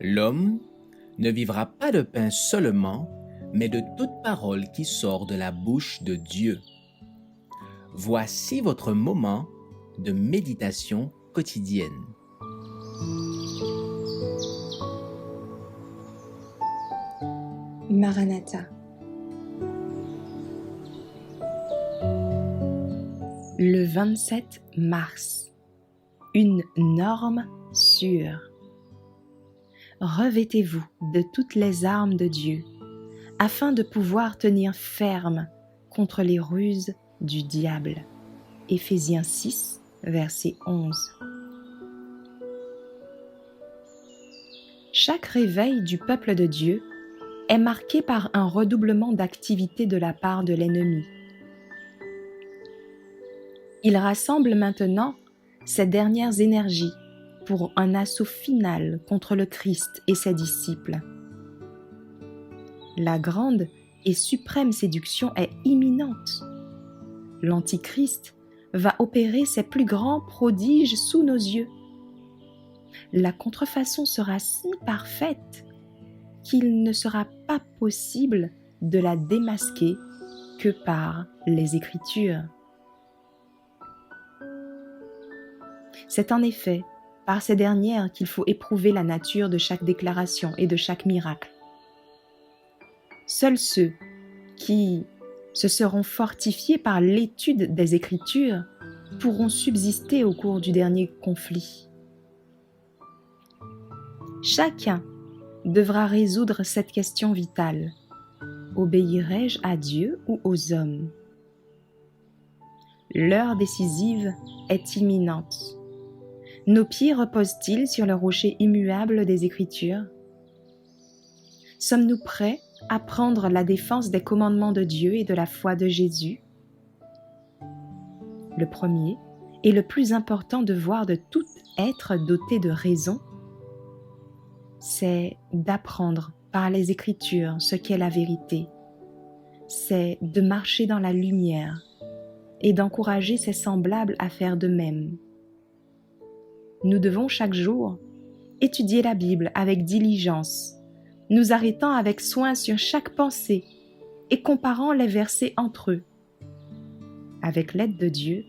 L'homme ne vivra pas de pain seulement, mais de toute parole qui sort de la bouche de Dieu. Voici votre moment de méditation quotidienne. Maranatha. Le 27 mars. Une norme sûre. Revêtez-vous de toutes les armes de Dieu, afin de pouvoir tenir ferme contre les ruses du diable. Éphésiens 6, verset 11. Chaque réveil du peuple de Dieu est marqué par un redoublement d'activité de la part de l'ennemi. Il rassemble maintenant ses dernières énergies pour un assaut final contre le Christ et ses disciples. La grande et suprême séduction est imminente. L'Antichrist va opérer ses plus grands prodiges sous nos yeux. La contrefaçon sera si parfaite qu'il ne sera pas possible de la démasquer que par les Écritures. C'est en effet par ces dernières qu'il faut éprouver la nature de chaque déclaration et de chaque miracle. Seuls ceux qui se seront fortifiés par l'étude des Écritures pourront subsister au cours du dernier conflit. Chacun devra résoudre cette question vitale. Obéirai-je à Dieu ou aux hommes? L'heure décisive est imminente. Nos pieds reposent-ils sur le rocher immuable des Écritures? Sommes-nous prêts à prendre la défense des commandements de Dieu et de la foi de Jésus? Le premier et le plus important devoir de tout être doté de raison, c'est d'apprendre par les Écritures ce qu'est la vérité. C'est de marcher dans la lumière et d'encourager ses semblables à faire de même. Nous devons chaque jour étudier la Bible avec diligence, nous arrêtant avec soin sur chaque pensée et comparant les versets entre eux. Avec l'aide de Dieu,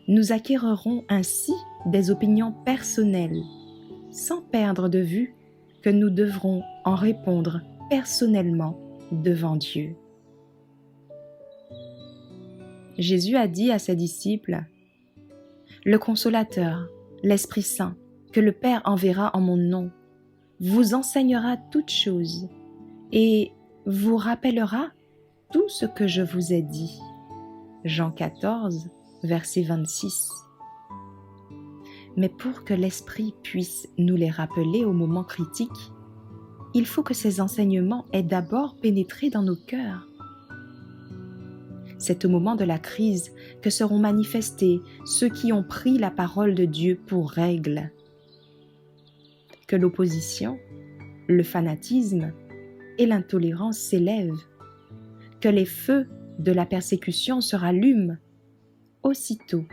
nous acquérerons ainsi des opinions personnelles, sans perdre de vue que nous devrons en répondre personnellement devant Dieu. Jésus a dit à ses disciples: « Le Consolateur, l'Esprit Saint, que le Père enverra en mon nom, vous enseignera toutes choses et vous rappellera tout ce que je vous ai dit. » Jean 14, verset 26. Mais pour que l'Esprit puisse nous les rappeler au moment critique, il faut que ces enseignements aient d'abord pénétré dans nos cœurs. C'est au moment de la crise que seront manifestés ceux qui ont pris la parole de Dieu pour règle. Que l'opposition, le fanatisme et l'intolérance s'élèvent, que les feux de la persécution se rallument. Aussitôt,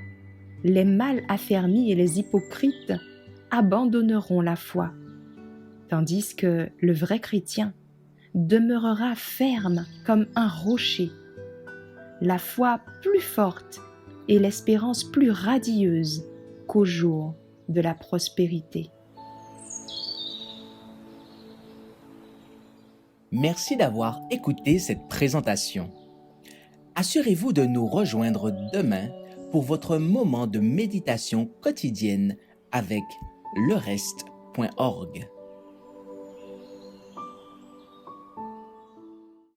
les mal affermis et les hypocrites abandonneront la foi, tandis que le vrai chrétien demeurera ferme comme un rocher, la foi plus forte et l'espérance plus radieuse qu'au jour de la prospérité. Merci d'avoir écouté cette présentation. Assurez-vous de nous rejoindre demain pour votre moment de méditation quotidienne avec lereste.org.